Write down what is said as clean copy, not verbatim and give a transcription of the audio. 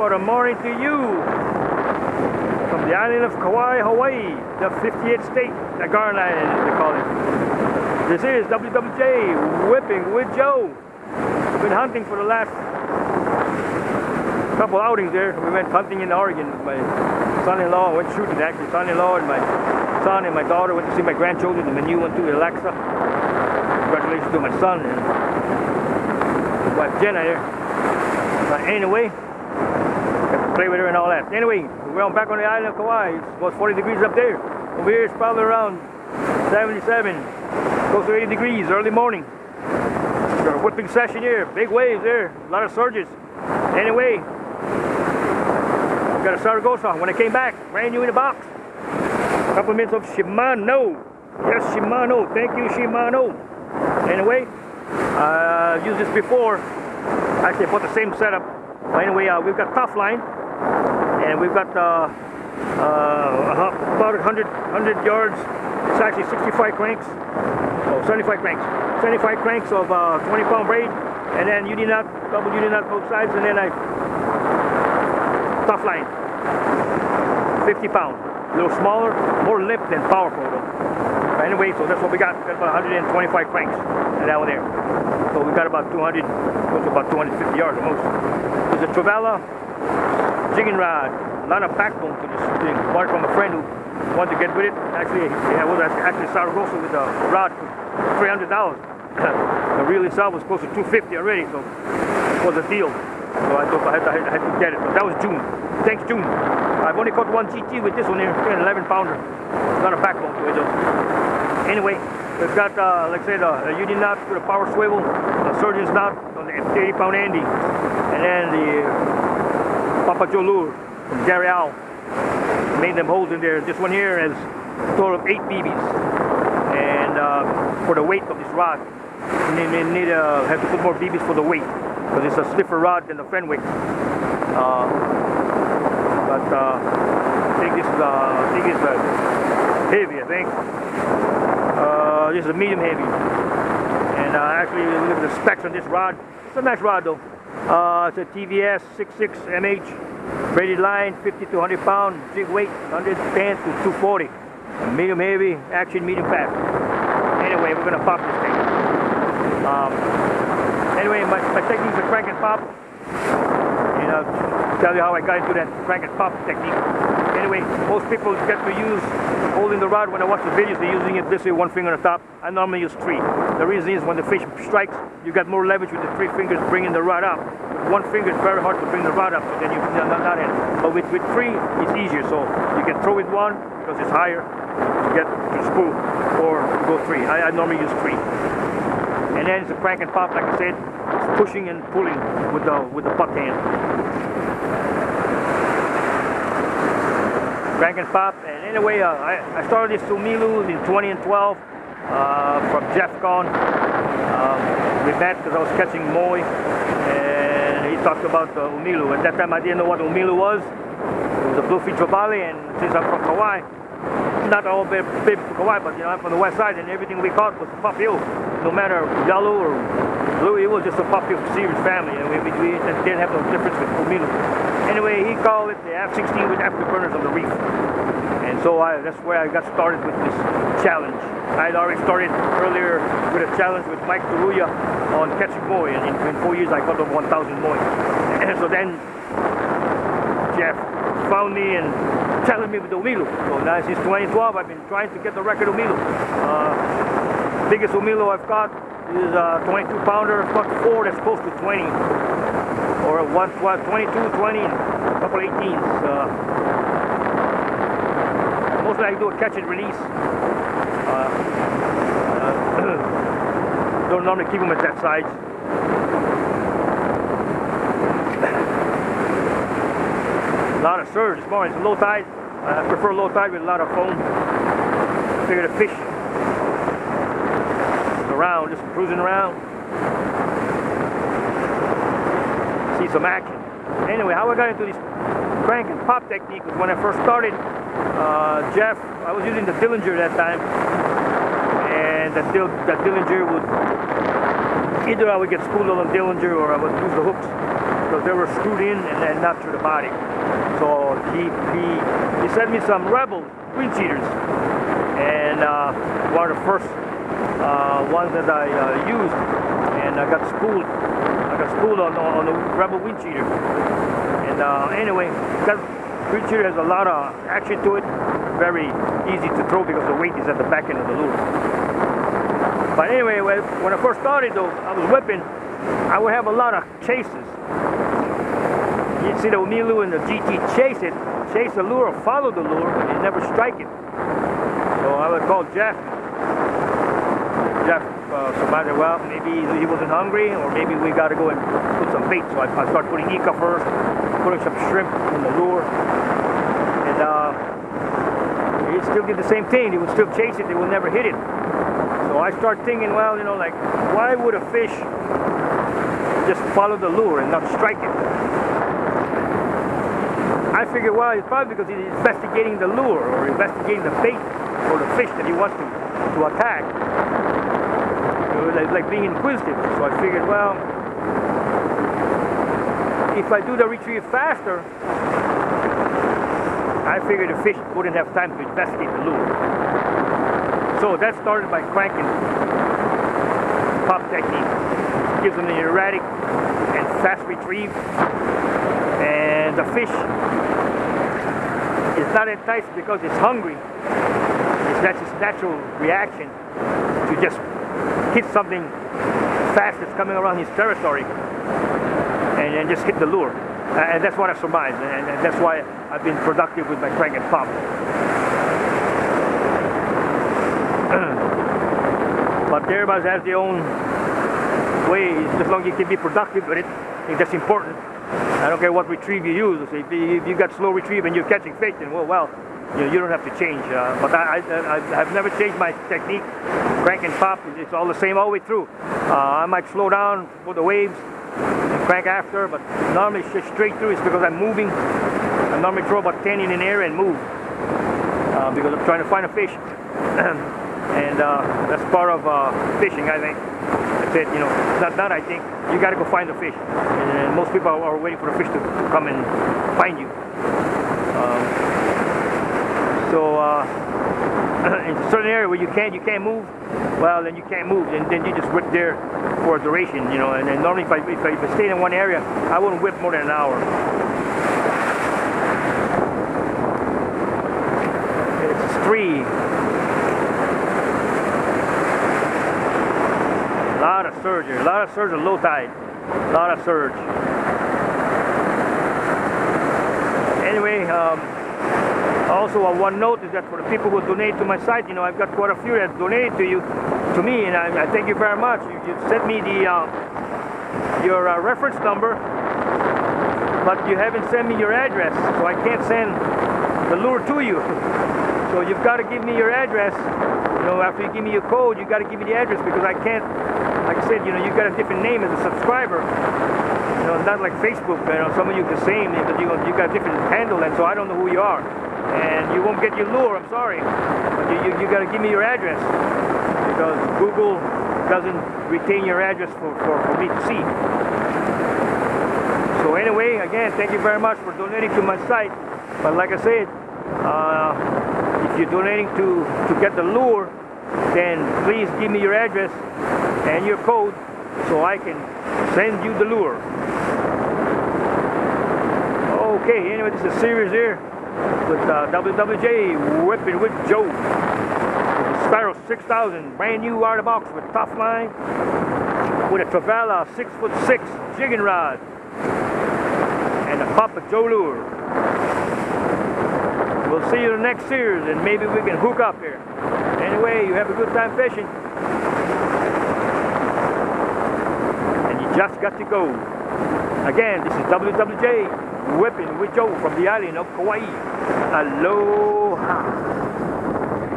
Good morning to you from the island of Kauai, Hawaii, the 58th state, the Garden Island as they call it. This is WWJ Whipping with Joe. We've been hunting for the last couple outings there. We went hunting in Oregon with my son-in-law. Went shooting actually. Son-in-law and my son and my daughter went to see my grandchildren, and the new one too, Alexa. Congratulations to my son and his wife Jenna here. Anyway, got to play with her and all that. Anyway, we're back on the island of Kauai. It's about 40 degrees up there. Over here it's probably around 77, close to 80 degrees early morning. Got a whipping session here. Big waves there. A lot of surges. Anyway, I've got a Saragosa. When I came back, brand new in the box. A couple of minutes of Shimano. Yes, Shimano. Thank you, Shimano. Anyway, I've used this before. Actually, I bought the same setup. But anyway, we've got tuff line, and we've got about 100 yards. It's actually 65 cranks. Oh, 75 cranks. 75 cranks of 20-pound braid, and then uni nut, double uni nut both sides, and then I tuff line. 50 pound. A little smaller, more limp than powerful though. But anyway, so that's what we got. Got about 125 cranks and that one there. So we got about 200, close to about 250 yards at most. There's a Trevela jigging rod. A lot of backbone to this thing. Bought it from a friend who wanted to get with it. Actually, I was actually Saragosa with a rod for $300. The reel itself was close to $250 already, so it was a deal. So I thought I had to get it. But that was June. Thanks, June. I've only caught one GT with this one here, an 11-pounder. It's not a backbone to it though. Anyway, we've got, like I said, a union knot with a power swivel, a surgeon's knot on the 80-pound Andy, and then the Papa Joe lure from Gary Owl. Made them holes in there. This one here has a total of 8 BBs, and for the weight of this rod, you have to put more BBs for the weight, because it's a stiffer rod than the Fenwick. But I think this is heavy. I think this is a medium heavy, and actually look at the specs on this rod. It's a nice rod though. It's a TVS 66 MH, braided line, 50 to 100 pound, jig weight 110 to 240. Medium heavy, action medium fast. Anyway, we're gonna pop this thing. Anyway, my technique is a crank and pop. And I'll tell you how I got into that crank and pop technique. Anyway, most people get to use holding the rod. When I watch the videos, they're using it this way, one finger on the top. I normally use 3. The reason is when the fish strikes, you got more leverage with the 3 fingers bringing the rod up. With 1 finger, it's very hard to bring the rod up, so then you not in. But with 3, it's easier. So you can throw with 1 because it's higher to get to spool, or go 3. I normally use 3. And then it's a crank and pop, like I said. It's pushing and pulling with the puck hand. Crank and pop. And anyway, I started this Umilu in 2012 from Jeff Kahn. We met because I was catching moi, and he talked about Umilu. At that time, I didn't know what Umilu was. It was a bluefin trevally, and since I'm from Kauai, not all big from Kauai, but you know, I'm from the west side, and everything we caught was a pup-eel. No matter yellow or blue, it was just a pup-eel series family, and we didn't have no difference with Umilu. Anyway, he called it the F-16 with afterburners on the reef. And so that's where I got started with this challenge. I had already started earlier with a challenge with Mike Taruya on catching moi, and in 4 years I caught over 1,000 moi. And so then Jeff found me and challenged me with the Umilu. So now since 2012 I've been trying to get the record Umilu. Biggest Umilu I've caught is a 22-pounder, caught 4 that's close to 20. Or 22, 20, and a couple 18s. Mostly I do a catch and release. Don't normally keep them at that size. A lot of surge this morning. It's low tide. I prefer low tide with a lot of foam. Figure the fish around, just cruising around. See some action. Anyway, how I got into this crank and pop technique was when I first started. Jeff, I was using the Dillinger that time, and that Dillinger would either I would get spooled on Dillinger or I would use the hooks. because they were screwed in and not through the body. So he sent me some Rebel wind cheaters, and one of the first ones that I used, and I got spooled. I got spooled on the Rebel wind cheater. And anyway, that wind cheater has a lot of action to it. Very easy to throw because the weight is at the back end of the lure. But anyway, when I first started though, I was whipping, I would have a lot of chases. You'd see the Milu and the GT chase the lure, or follow the lure, but you never strike it. So I would call Jeff. Somebody, well, maybe he wasn't hungry, or maybe we got to go and put some bait. So I started putting Ika first, putting some shrimp in the lure, and he still did the same thing. He would still chase it, they would never hit it. So I started thinking, well, you know, like, why would a fish just follow the lure and not strike it? I figured, well, it's probably because he's investigating the lure, or investigating the bait, or the fish that he wants to attack. Like being inquisitive. So I figured, well, if I do the retrieve faster, I figured the fish wouldn't have time to investigate the lure. So that started by cranking pop technique. Gives them an erratic and fast retrieve, and the fish is not enticed because it's hungry. That's its natural reaction to just hit something fast that's coming around his territory and just hit the lure. And that's what I surmised, and that's why I've been productive with my crank and pop. But everybody has their own way. As long as you can be productive with it, I think that's important. I don't care what retrieve you use. If you got slow retrieve and you're catching fish, then well, you don't have to change. But I've never changed my technique. Crank and pop, it's all the same all the way through. I might slow down for the waves and crank after, but normally it's just straight through. It's because I'm moving. I normally throw about 10 in an air and move because I'm trying to find a fish. And that's part of fishing, I think. That's it, you know. Not I think. You got to go find the fish. And most people are waiting for the fish to come and find you. In a certain area where you can't move, well, then you can't move, and then you just whip there for a duration, you know. And then normally if I stayed in one area, I wouldn't whip more than an hour. It's a stream. A lot of surge here. A lot of surge at low tide. A lot of surge. Anyway, also one note is that for the people who donate to my site, you know, I've got quite a few that donated to me, and I thank you very much. You sent me your reference number, but you haven't sent me your address, so I can't send the lure to you. So you've got to give me your address. You know, after you give me your code, you got to give me the address, because I can't. Like I said, you know, you've got a different name as a subscriber. You know, not like Facebook. You know, some of you the same, but you got a different handle, and so I don't know who you are. And you won't get your lure, I'm sorry. But you got to give me your address, because Google doesn't retain your address for me to see. So anyway, again, thank you very much for donating to my site. But like I said, if you're donating to get the lure, then please give me your address and your code so I can send you the lure. Okay, anyway, this is a series here with WWJ Whipping with Joe. Spiral 6000, brand new out of the box with tough line, with a Trevela 6'6" jigging rod, and a Papa Joe lure. We'll see you in the next series, and maybe we can hook up here. Anyway, you have a good time fishing, and you just got to go. Again, this is WWJ Whipping with Joe from the island of Kauai. Aloha.